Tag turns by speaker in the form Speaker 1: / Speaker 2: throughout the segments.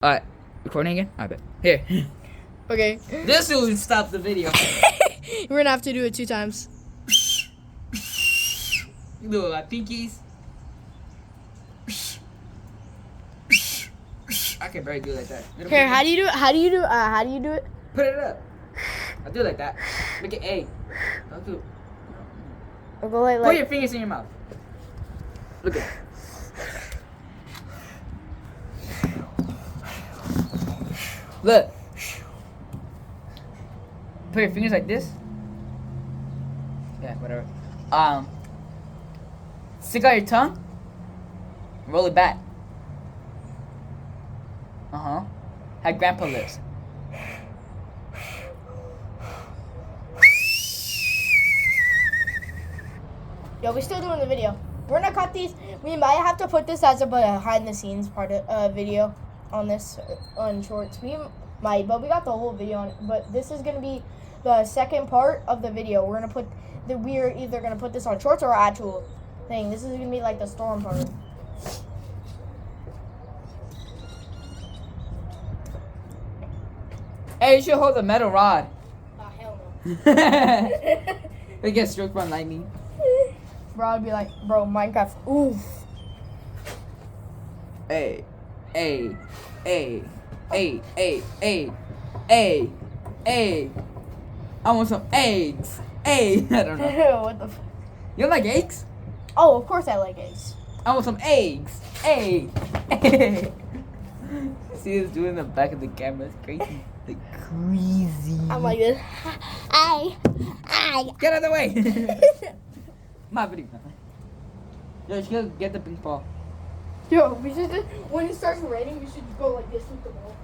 Speaker 1: Alright, recording again? I bet. Here.
Speaker 2: Okay.
Speaker 1: This will stop the video.
Speaker 2: We're gonna have to do it 2 times.
Speaker 1: You do it like pinkies. I can barely do it like that.
Speaker 2: Here, how do you do it? How do you do it?
Speaker 1: Put it up. I do it like that. Make it A. Don't do it.
Speaker 2: I'll go like
Speaker 1: Put your fingers in your mouth. Look at it. Look. Put your fingers like this. Yeah, whatever. Stick out your tongue. Roll it back. Have grandpa lips.
Speaker 2: Yo, we're still doing the video. We're gonna cut these. We might have to put this as a behind the scenes part of video on this on shorts. We might, but we got the whole video on it. But this is gonna be the second part of the video. We're gonna put we're either gonna put this on shorts or actual thing. This is gonna be like the storm part.
Speaker 1: Hey, you should hold the metal rod.
Speaker 2: Oh hell no.
Speaker 1: It gets struck by lightning.
Speaker 2: Bro, I'd be like, bro, Minecraft. Oof.
Speaker 1: A. I want some eggs. I don't know.
Speaker 2: What the?
Speaker 1: You don't like eggs?
Speaker 2: Oh, of course I like eggs.
Speaker 1: I want some eggs. See us doing the back of the camera. It's crazy. Like crazy.
Speaker 2: I'm like this. I.
Speaker 1: Get out of the way. My video. Yo, you should get the ping pong.
Speaker 2: Yo, we should just, when it starts raining, we should go like this with the ball.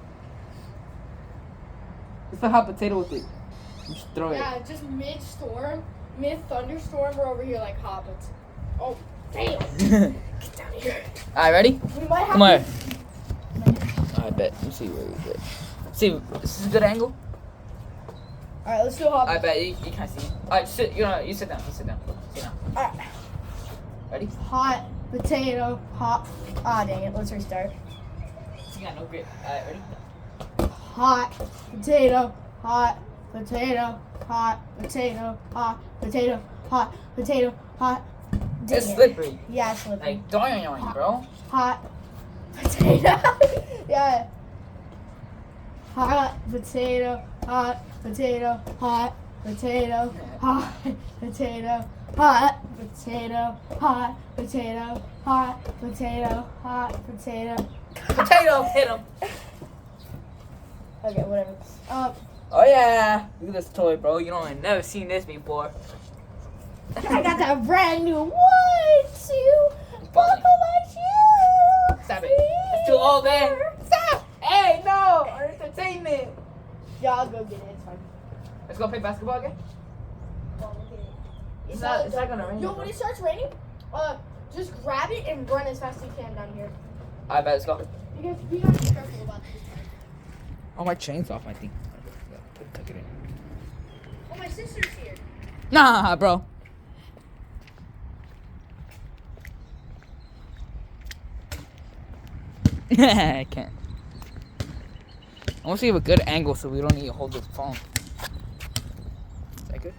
Speaker 1: It's a hot potato with it. You should throw it.
Speaker 2: Yeah, just mid-storm, mid-thunderstorm, we're over here like hobbits. Oh, damn. Get down here.
Speaker 1: Alright, ready?
Speaker 2: We might have
Speaker 1: Come on. I bet. Let me see where we get. See, this is a good angle.
Speaker 2: Alright, let's do hobbits.
Speaker 1: I bet you can't see me. Alright, sit. You sit down. You sit down. Sit down.
Speaker 2: Alright.
Speaker 1: Ready?
Speaker 2: Hot potato, hot. Ah, dang it. Let's restart.
Speaker 1: You got no grip. Alright, ready?
Speaker 2: Hot potato, hot potato, hot potato, hot potato, hot potato, hot. Dang
Speaker 1: It's
Speaker 2: it.
Speaker 1: slippery.
Speaker 2: Yeah, it's slippery.
Speaker 1: Like, doing, bro.
Speaker 2: Hot potato. Yeah. Hot potato, hot potato, hot potato, hot potato, hot potato, hot potato, hot potato, hot potato.
Speaker 1: Potato, hit him.
Speaker 2: Okay, whatever.
Speaker 1: Oh yeah. Look at this toy, bro. You don't never seen this before.
Speaker 2: I got that brand new 1, 2, buckle my shoe.
Speaker 1: Stop it. It's too old, man. Stop. Hey, no. Entertainment.
Speaker 2: Yeah, I'll go get it. It's fine.
Speaker 1: Let's go play basketball again. It's not gonna rain.
Speaker 2: Yo, when it starts raining, just grab it and run as fast as you can down here.
Speaker 1: I bet. Let's go.
Speaker 2: Because we gotta be careful about this.
Speaker 1: Oh, my chain's off, I think. Tuck it in.
Speaker 2: Oh, my sister's here.
Speaker 1: Nah, bro. I can't. I want to see a good angle so we don't need to hold the phone. Is that good?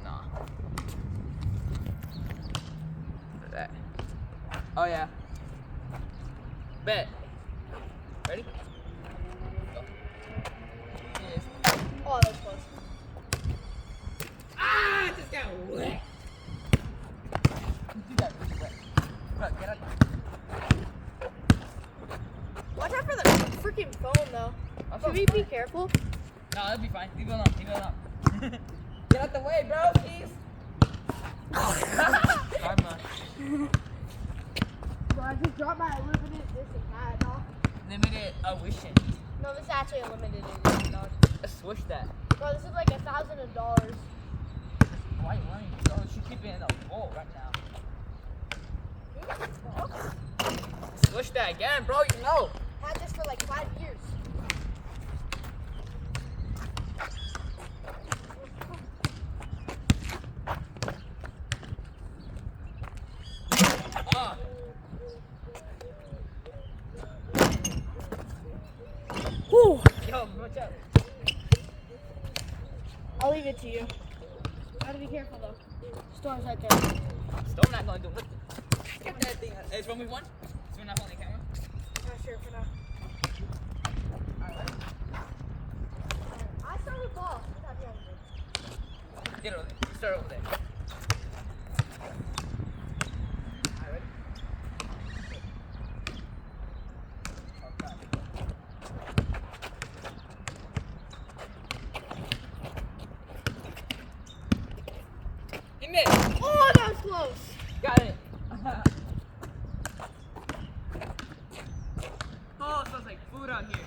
Speaker 1: Nah. Look at that. Oh, yeah. Bet. Ready? Go. Yes.
Speaker 2: Oh, that's close.
Speaker 1: Ah! It just got wet. You got really wet. Bro, get out.
Speaker 2: Watch out for the freaking phone, though. Should we be careful?
Speaker 1: No, that'll be fine. Leave it alone. Leave it alone. Get out the way, bro. Please.
Speaker 2: Bro, I just dropped my limited edition hat, dog.
Speaker 1: Limited edition.
Speaker 2: No, this is actually a limited edition, dog.
Speaker 1: Let's switch that.
Speaker 2: Bro, this is like $1,000.
Speaker 1: Why are you running? Bro, you should keep it in a bowl right now. Switch that again, bro. You know.
Speaker 2: Had this for like 5 years. Whew.
Speaker 1: Yo, watch out.
Speaker 2: I'll leave it to you. Gotta be careful though. Storm's right there.
Speaker 1: Storm not gonna do nothing. Get that thing out. Hey, it's when we won. So we're not holding the camera.
Speaker 2: Not sure for now.
Speaker 1: Alright.
Speaker 2: I start with ball.
Speaker 1: Get over there. Start over there. Alright, ready? In there.
Speaker 2: Oh, that was close.
Speaker 1: Got it. Oh, it smells like food out here.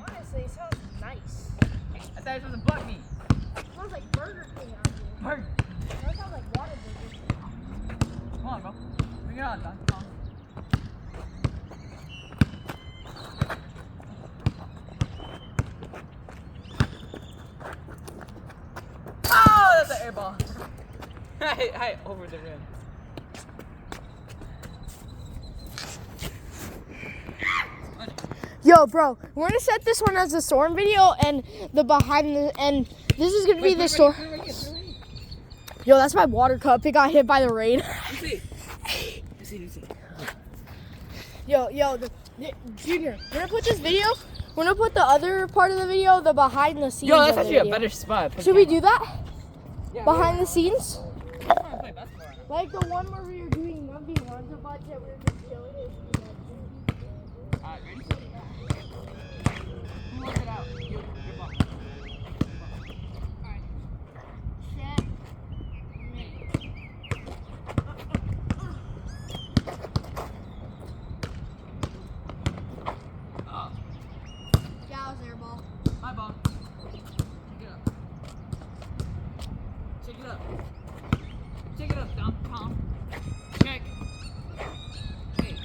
Speaker 2: Honestly, it sounds nice.
Speaker 1: I thought it was supposed to bug me.
Speaker 2: It smells like Burger King out here.
Speaker 1: Burger.
Speaker 2: That sounds like water burger.
Speaker 1: Come on, bro. Bring it on, Don. Come on. Oh, that's an air ball. Hi, over the rim.
Speaker 2: Yo, bro, we're gonna set this one as a storm video, and the behind the and this is gonna be the storm. Yo, that's my water cup. It got hit by the rain.
Speaker 1: Let's see. Let's see.
Speaker 2: Yo, Junior, we're gonna put this video. We're gonna put the other part of the video, the behind the scenes.
Speaker 1: Yo, that's
Speaker 2: of the
Speaker 1: actually a
Speaker 2: video.
Speaker 1: better spot.
Speaker 2: Should we do that?
Speaker 1: Yeah,
Speaker 2: Behind the scenes?
Speaker 1: I just wanna play basketball right now.
Speaker 2: Like the one where we were doing 1v1s a bunch that we were just chilling.
Speaker 1: Alright, ready? Who wants it out? You, your ball.
Speaker 2: Alright. Set.
Speaker 1: Oh,
Speaker 2: Yeah, was air ball.
Speaker 1: my ball. Check it up. Check it up, Tom. Check. Hey.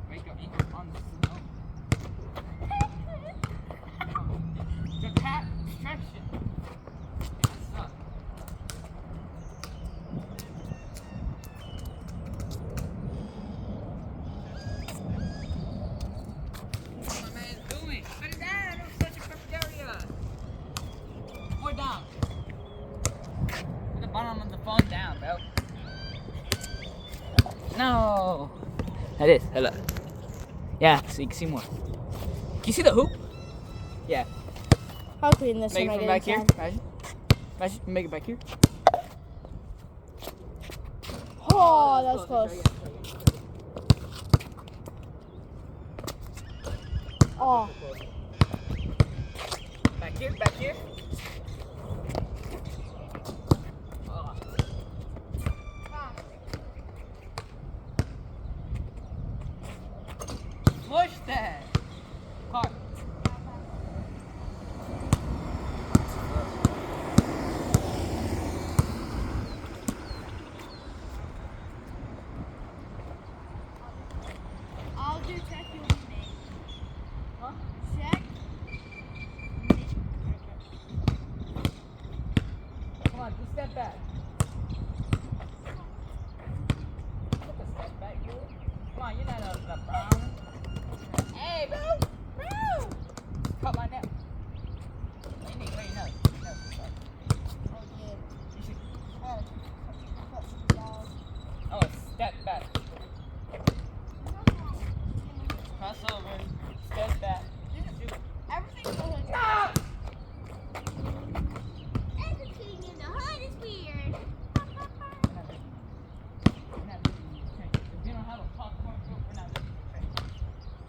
Speaker 1: Make your ankle on the snow. The cat distraction. That's up. What my man is doing? Put it down. That was such a perfect area. More down. Put the bottom of the phone down, bro. No. That is. Hello. Yeah, so you can see more. Can you see the hoop? Yeah.
Speaker 2: I'll clean this
Speaker 1: Make it
Speaker 2: when I
Speaker 1: from
Speaker 2: get
Speaker 1: back here.
Speaker 2: inside.
Speaker 1: Imagine. Make it back here.
Speaker 2: Oh, that's close. Oh.
Speaker 1: Back here. Back here. Oh. Push that. Car.
Speaker 2: I'll do check you with me.
Speaker 1: Huh?
Speaker 2: Check.
Speaker 1: Come on, just step back. Take a step back, you. Come on, you're not a brown. Hey, bro! Bro! Cut my neck. You need to clean up.
Speaker 2: Oh, yeah.
Speaker 1: You should.
Speaker 2: Oh,
Speaker 1: Oh, step back. Cross over. Step back.
Speaker 2: everything's so good.
Speaker 1: Ah!
Speaker 2: Everything in the hood is weird.
Speaker 1: If you don't have a popcorn roof, we're not living in the trenches.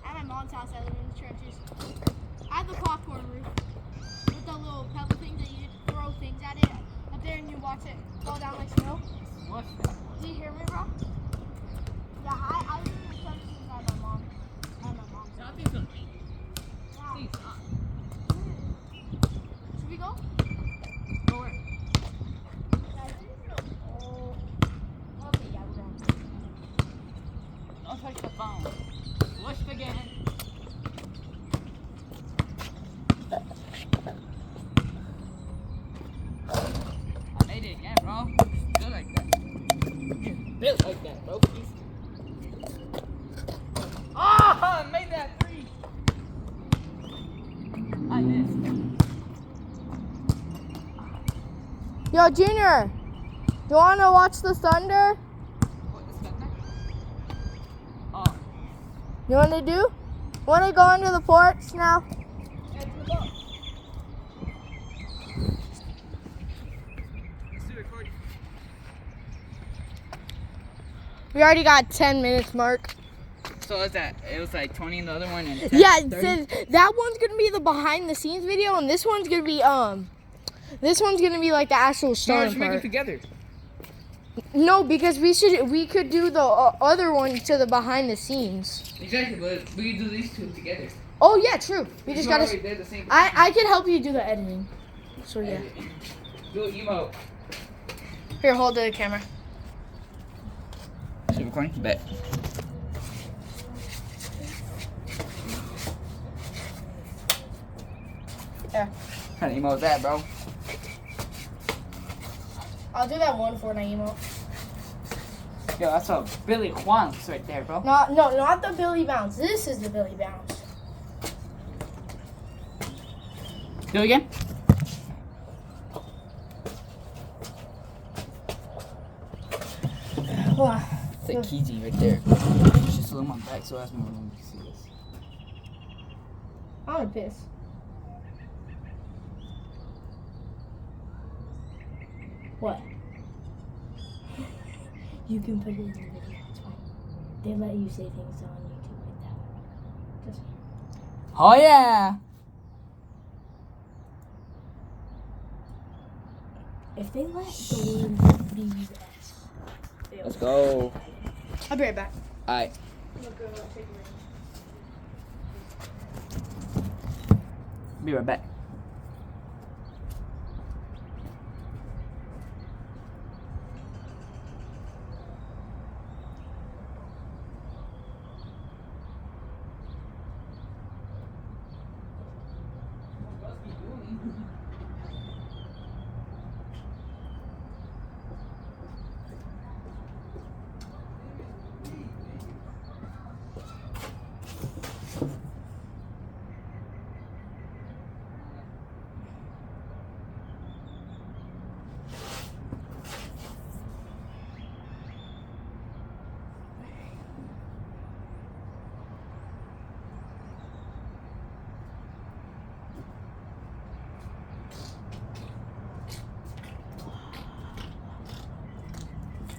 Speaker 2: At my mom's house, I live in the trenches. I have the popcorn roof with the little pebble things that you throw things at it up there and you watch it fall down like snow.
Speaker 1: What's that?
Speaker 2: Do you hear me, bro? Yeah, I live in the trenches at my mom. At my mom's house.
Speaker 1: Nothing's gonna be.
Speaker 2: Yeah.
Speaker 1: Please,
Speaker 2: Should we go?
Speaker 1: go where?
Speaker 2: Oh. Okay, yeah, we're going.
Speaker 1: Don't touch the phone. Push again. I made it again, bro. Good like that. Here, built like that, bro. Please. Ah, I made that 3. I missed.
Speaker 2: Yo, Junior, do you want to watch the thunder?
Speaker 1: What, this thunder? Oh,
Speaker 2: You want to do? Want to go into the porch now?
Speaker 1: yeah, to the boat. Let's do recording.
Speaker 2: We already got 10 minutes, Mark.
Speaker 1: So is that? It was like 20 in the other one and 10,
Speaker 2: Yeah,
Speaker 1: 30?
Speaker 2: it says that one's gonna be the behind the scenes video, and this one's gonna be like the actual
Speaker 1: No,
Speaker 2: starting
Speaker 1: just make them
Speaker 2: part.
Speaker 1: together.
Speaker 2: No, because we could do the other one to the behind the scenes.
Speaker 1: Exactly, but we can do these 2 together.
Speaker 2: Oh yeah, true. We just gotta.
Speaker 1: They're the same.
Speaker 2: I can help you do the editing. So yeah.
Speaker 1: Do an emote.
Speaker 2: Here, hold the camera.
Speaker 1: Is it recording? Bet.
Speaker 2: Yeah.
Speaker 1: What kind of emote is that, bro?
Speaker 2: I'll do that one Fortnite emote.
Speaker 1: Yo, that's a Billy Juan's right there, bro.
Speaker 2: No, not the Billy Bounce. This is the Billy Bounce.
Speaker 1: Do it again.
Speaker 2: Hold on.
Speaker 1: It's like Kiji right there. It's just a little on my back, so that's more room to see this.
Speaker 2: I'm gonna piss. What? You can put it in the video. It's fine. They let you say things on YouTube like that. Just
Speaker 1: Oh yeah.
Speaker 2: if they let the word BS.
Speaker 1: Let's go.
Speaker 2: I'll be right back.
Speaker 1: Alright. Be right back.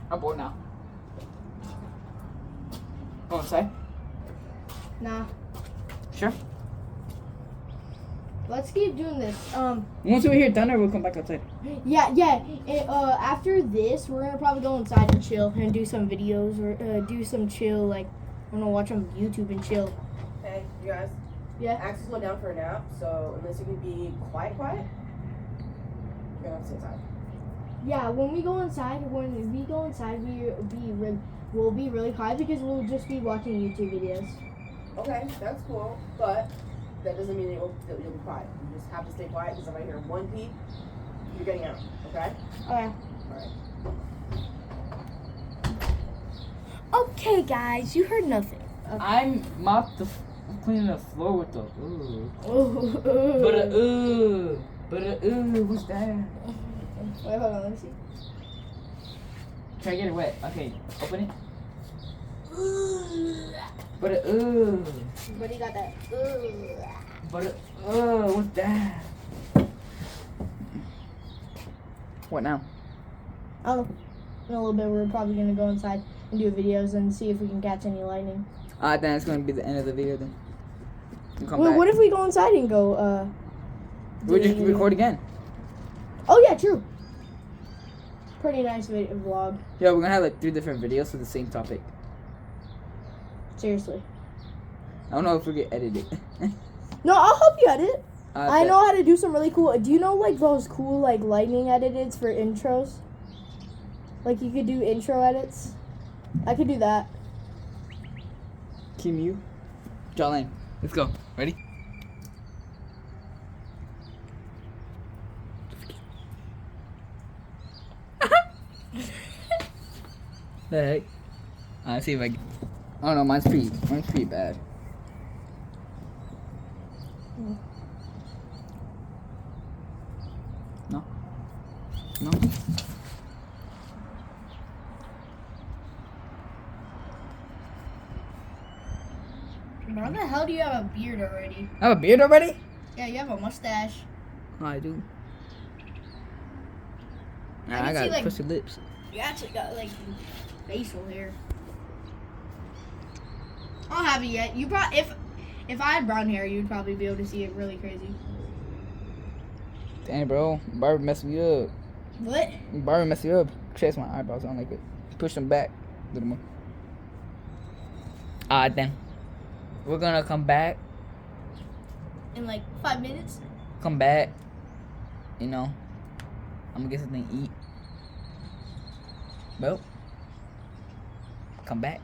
Speaker 1: I'm bored now. Go inside?
Speaker 2: Nah.
Speaker 1: Sure.
Speaker 2: Let's keep doing this.
Speaker 1: Once we hear thunder, we'll come back outside.
Speaker 2: Yeah. After this, we're gonna probably go inside and chill and do some videos or do some chill, like I don't know, watch on YouTube and chill.
Speaker 3: Hey, you guys.
Speaker 2: Yeah.
Speaker 3: Axe is going down for a nap, so unless you can be quiet, you're gonna have to stay inside.
Speaker 2: Yeah. When we go inside, we'll be really quiet because we'll just be watching YouTube videos.
Speaker 3: Okay, that's cool, but that doesn't mean you'll be quiet. You just have to stay quiet because if I hear one peep, you're getting out. Okay.
Speaker 2: Okay.
Speaker 3: All right.
Speaker 2: Okay, guys, you heard nothing. Okay.
Speaker 1: I'm cleaning the floor with the ooh. What's that?
Speaker 2: Wait, hold on, let me see.
Speaker 1: Try to get it wet. Okay, open it. But
Speaker 2: But he got that.
Speaker 1: what's that? What now?
Speaker 2: I don't know. In a little bit, we're probably gonna go inside and do videos and see if we can catch any lightning.
Speaker 1: Then it's gonna be the end of the video then. We'll come
Speaker 2: Well,
Speaker 1: back.
Speaker 2: what if we go inside and go?
Speaker 1: We'll
Speaker 2: do
Speaker 1: just
Speaker 2: the video?
Speaker 1: record again.
Speaker 2: Oh yeah, true. Pretty nice video vlog.
Speaker 1: Yeah, we're gonna have like 3 different videos for the same topic.
Speaker 2: Seriously.
Speaker 1: I don't know if we get edited.
Speaker 2: No, I'll help you edit. I
Speaker 1: bet.
Speaker 2: know how to do some really cool. Do you know like those cool like lightning edits for intros? Like you could do intro edits. I could do that.
Speaker 1: Kim, you. Jolene, let's go. Ready? The heck? Let's see if I. Oh no, mine's pretty bad. No. No.
Speaker 2: How the hell do you have a beard already?
Speaker 1: I have a beard already?
Speaker 2: Yeah, you have a mustache.
Speaker 1: Oh, I do.
Speaker 2: I
Speaker 1: Nah,
Speaker 2: can
Speaker 1: I
Speaker 2: see,
Speaker 1: got
Speaker 2: like-
Speaker 1: twisted lips.
Speaker 2: You actually got like facial hair. I don't have it yet. You probably if I had brown hair, you'd probably be able to see it really crazy.
Speaker 1: Dang, bro. Barber messed me up.
Speaker 2: What?
Speaker 1: Barber messed me up. Chase my eyebrows. I don't like it. Push them back a little more. Alright then. We're gonna come back.
Speaker 2: In like 5 minutes.
Speaker 1: Come back. You know. I'm gonna get something to eat. Well. Come back.